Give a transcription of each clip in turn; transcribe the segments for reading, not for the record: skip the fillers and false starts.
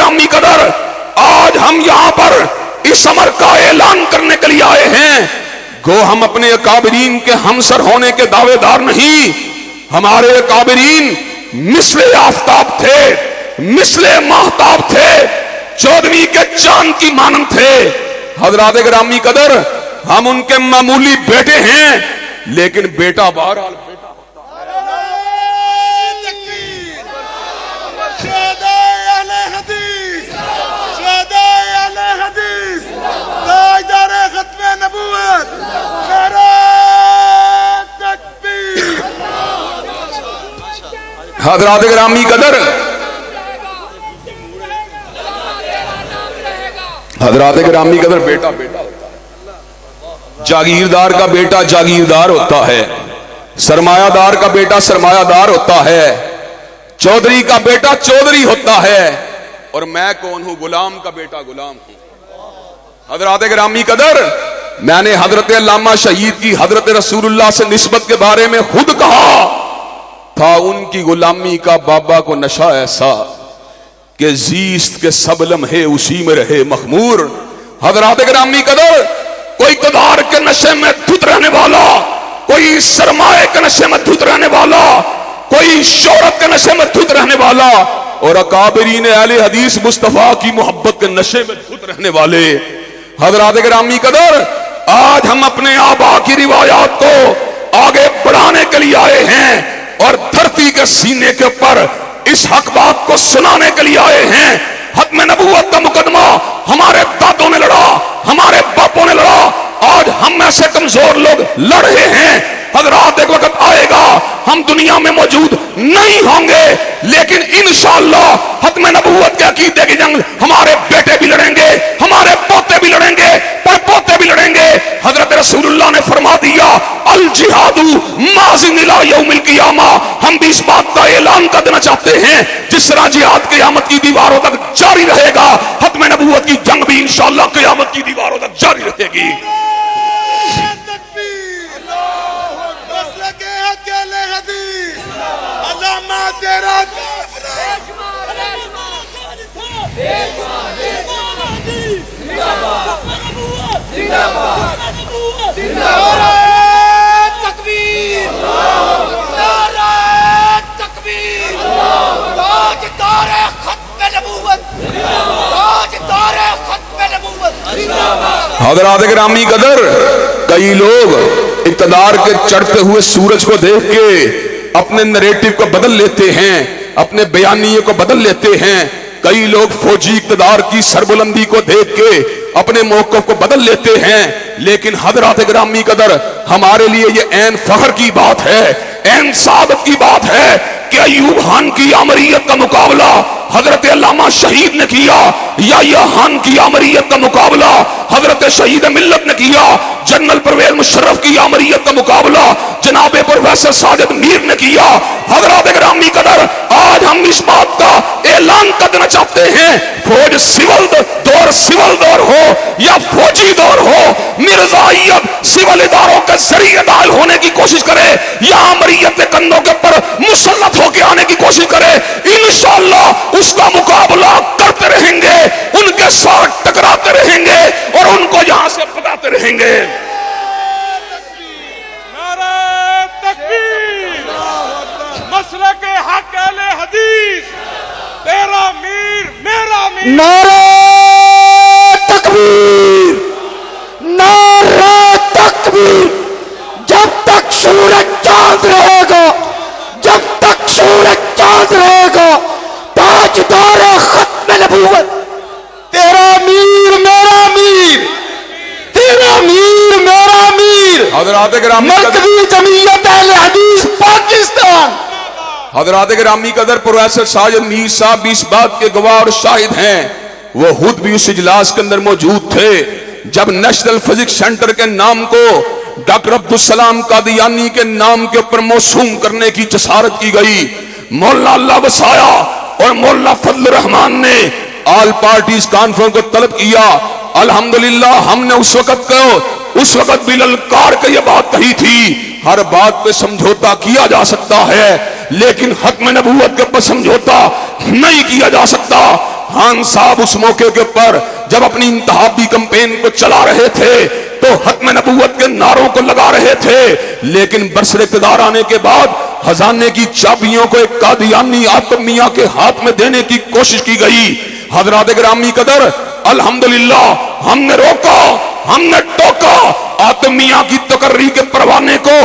گرامی قدر، آج ہم یہاں پر اس امر کا اعلان کرنے کے لیے آئے ہیں، گو ہم اپنے اکابرین کے ہمسر ہونے کے دعوے دار نہیں، ہمارے اکابرین مثل آفتاب تھے، مثل ماہتاب تھے، چودھویں کے چاند کی مانند تھے۔ حضرات گرامی قدر، ہم ان کے معمولی بیٹے ہیں، لیکن بیٹا بہرحال بیٹا ہوتا ہے۔ حضرات گرامی قدر، حضرات گرامی قدر، بیٹا بیٹا ہوتا ہے، جاگیردار کا بیٹا جاگیردار ہوتا ہے، سرمایہ دار کا بیٹا سرمایہ دار ہوتا ہے، چودھری کا بیٹا چودھری ہوتا ہے، اور میں کون ہوں؟ غلام کا بیٹا غلام ہوں۔ حضرات گرامی قدر، میں نے حضرت علامہ شہید کی حضرت رسول اللہ سے نسبت کے بارے میں خود کہا تھا، ان کی غلامی کا بابا کو نشہ ایسا کہ زیست کے سب لمحے اسی میں رہے مخمور۔ حضرات گرامی قدر، کوئی اقتدار کے نشے میں دھت رہنے والا، کوئی سرمایہ کے نشے میں دھت رہنے والا، کوئی شہرت کے نشے میں دھت رہنے والا، اور اکابرین اہل حدیث مصطفیٰ کی محبت کے نشے میں دھت رہنے والے۔ حضرات گرامی قدر، آج ہم اپنے آبا کی روایات کو آگے بڑھانے کے لیے آئے ہیں، اور دھرتی کے سینے کے اوپر اس حق بات کو سنانے کے لیے آئے ہیں۔ ختم نبوت کا مقدمہ ہمارے دادوں نے لڑا، ہمارے باپوں نے لڑا، آج ہم ایسے کمزور لوگ لڑ رہے ہیں۔ حضرات، ایک وقت آئے گا ہم دنیا میں موجود نہیں ہوں گے، لیکن انشاءاللہ ختم نبوت کے عقیدے کی جنگ ہمارے بیٹے بھی لڑیں گے، ہمارے پوتے بھی لڑیں گے، پوتے بھی لڑیں گے۔ حضرت رسول اللہ نے فرما دیا، الجہاد ماضٍ الی یوم القیامہ۔ ہم بھی اس بات کا اعلان کر دینا چاہتے ہیں، جس طرح جہاد قیامت کی دیواروں تک جاری رہے گا، ختم نبوت کی جنگ بھی انشاءاللہ قیامت کی دیواروں تک جاری رہے گی۔ حضرات گرامی قدر، کئی لوگ اقتدار کے چڑھتے ہوئے سورج کو دیکھ کے اپنے نریٹو کو بدل لیتے ہیں، اپنے بیانیے کو بدل لیتے ہیں، کئی لوگ فوجی اقتدار کی سربلندی کو دیکھ کے اپنے موقف کو بدل لیتے ہیں، لیکن حضرات گرامی قدر، ہمارے لیے یہ عین فخر کی بات ہے، عین سعادت کی بات ہے کہ ایوب خان کی آمریت کا مقابلہ حضرت علامہ شہید نے کیا، یا خان کی آمریت کا مقابلہ حضرت شہید ملت نے کیا، جنرل پرویز مشرف کی آمریت کا مقابلہ جناب پروفیسر ساجد میر نے کیا۔ حضرات گرامی قدر، آج ہم اس بات کا اعلان کر دینا چاہتے ہیں، فوج سول دور ہو یا فوجی دور ہو، مرزائیت سول اداروں کے ذریعے داخل ہونے کی کوشش کرے یا آمریت کے کندھوں کے پر مسلط ہو کے آنے کی کوشش کرے، انشاءاللہ اس کا مقابلہ کرتے رہیں گے، ان کے ساتھ ٹکراتے رہیں گے اور ان کو یہاں سے بتاتے رہیں گے۔ نعرہ تکبیر، مسلک حق اہل حدیث، تیرا میر میرا میر۔ نعرہ تکبیر، نعرہ تکبیر، جب تک سورج چاند رہے گا، جب تک سورج چاند رہے گا، تاجدار ختم نبوت، تیرا میر میرا میر، تیرا میر میرا میر، حضرات گرامی مرکزی جمعیت اہل حدیث پاکستان۔ حضرات گرامی قدر، پروفیسر ساجد میر صاحب بھی اس بات کے گواہ اور شاہد ہیں، وہ خود بھی اس اجلاس کے اندر موجود تھے جب نیشنل فزکس سینٹر کے نام کو ڈاکٹر عبدالسلام قادیانی کے نام کے اوپر موسوم کرنے کی جسارت کی گئی۔ مولانا اللہ وسایا اور مولانا فضل الرحمان نے آل پارٹیز کانفرنس کو طلب کیا۔ الحمدللہ ہم نے اس وقت بھی للکار کے یہ بات کہی تھی، ہر بات پہ سمجھوتا کیا جا سکتا ہے لیکن ختم نبوت کے پر سمجھوتا نہیں کیا جا سکتا۔ خان صاحب اس موقع کے اوپر جب اپنی انتخابی کمپین کو چلا رہے تھے تو ختم نبوت کے نعروں کو لگا رہے تھے، لیکن برسر اقتدار آنے کے بعد خزانے کی چابیوں کو ایک قادیانی آتم میاں کے ہاتھ میں دینے کی کوشش کی گئی۔ حضرات گرامی قدر، الحمدللہ ہم نے روکا، ہم نے ٹوکا، آتم میاں کی تقرری کے پروانے کو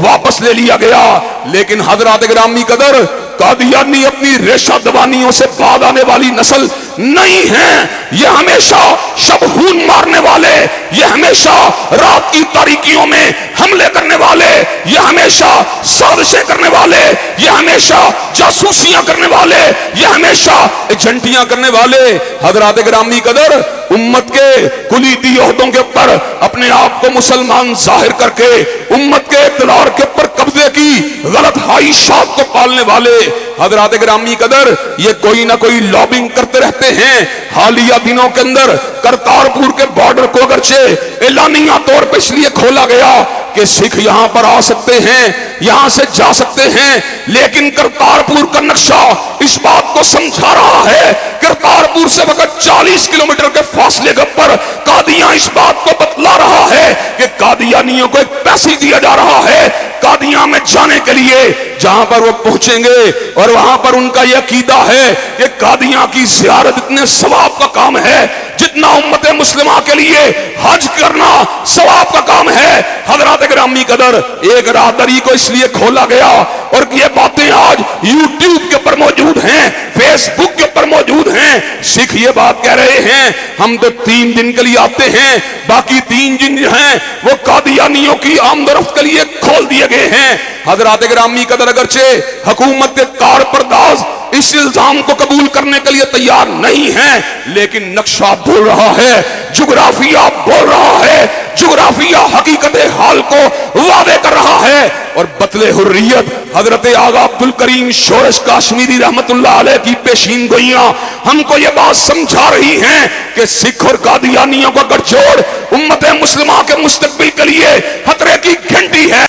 واپس لے لیا گیا، لیکن حضرات گرامی قدر قادیانی اپنی ریشہ دبانیوں سے بعد آنے والی نسل نہیں ہیں۔ یہ ہمیشہ شب خون مارنے والے، یہ ہمیشہ رات کی تاریکیوں میں حملے کرنے والے، یہ ہمیشہ سازشیں کرنے والے، یہ ہمیشہ جاسوسیاں کرنے والے، یہ ہمیشہ ایجنٹیاں کرنے والے حضرات گرامی قدر امت کے کلیدی عہدوں کے اوپر اپنے آپ کو مسلمان ظاہر کر کے امت کے اقتدار کے اوپر قبضے کی غلط خواہشات کو پالنے والے حضرات گرامی قدر یہ کوئی نہ کوئی لابنگ کرتے رہتے ہیں۔ حالیہ دنوں کے اندر کرتارپور کے بارڈر کو اگرچہ اعلانیہ طور پر اس لیے کھولا گیا کہ سکھ یہاں پر آ سکتے ہیں، یہاں سے جا سکتے ہیں، لیکن کرتارپور کا نقشہ اس بات کو سمجھا رہا ہے، کرتارپور سے وقت 40 کلومیٹر کے فاصلے کے اوپر قادیاں اس بات کو بتلا رہا ہے کہ قادیانیوں کو ایک پیسے دیا جا رہا ہے قادیاں میں جانے کے لیے، جہاں پر وہ پہنچیں گے اور وہاں پر ان کا یہ عقیدہ ہے کہ قادیاں کی زیارت اتنے ثواب کا کام ہے جتنا امت مسلمہ کے لیے حج کرنا ثواب کا کام ہے۔ حضرات گرامی قدر ایک راہداری کو اس لیے کھولا گیا اور یہ باتیں آج یوٹیوب کے اوپر موجود ہیں، فیس بک کے اوپر موجود ہیں۔ سکھ یہ بات کہہ رہے ہیں ہم تو 3 دن کے لیے آتے ہیں، باقی 3 دن جو ہیں وہ قادیانیوں کی آمد و رفت کے لیے کھول دیے گئے ہیں۔ حضرات گرامی قدر اگرچہ حکومت کے کار پرداز اس الزام کو قبول کرنے کے لیے تیار نہیں ہیں، لیکن نقشہ بول رہا ہے، جغرافیہ بول رہا ہے، جغرافیہ حقیقت حال کو واضح کر رہا ہے۔ اور بطل حریت حضرت آغا عبدالکریم شورش کاشمیری رحمت اللہ علیہ کی پیشین گوئیاں ہم کو یہ بات سمجھا رہی ہیں کہ سکھ اور قادیانیوں کا گٹھ جوڑ امت مسلمہ کے مستقبل کے لیے خطرے کی گھنٹی ہے۔